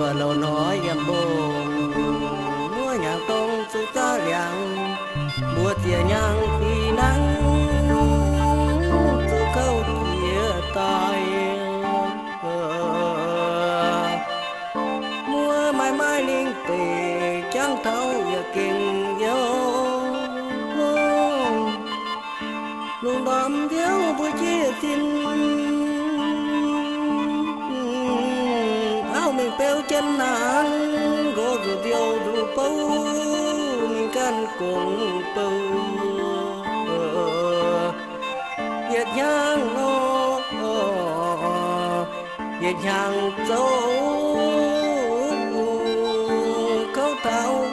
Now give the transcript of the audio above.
mùa lầu nói yam bông mùa nhàng tông su ta liang mùa tia nhang khi nắng su câu tia tai mùa mai mai linh tề chẳng thấu ya kinh dấu luôn đam thiếu vui chia tin áo mình bèo chân nắng gõ dù tiêu dù bầu mình can cùng bầu việt nhang nó việt nhang dấu câu tháo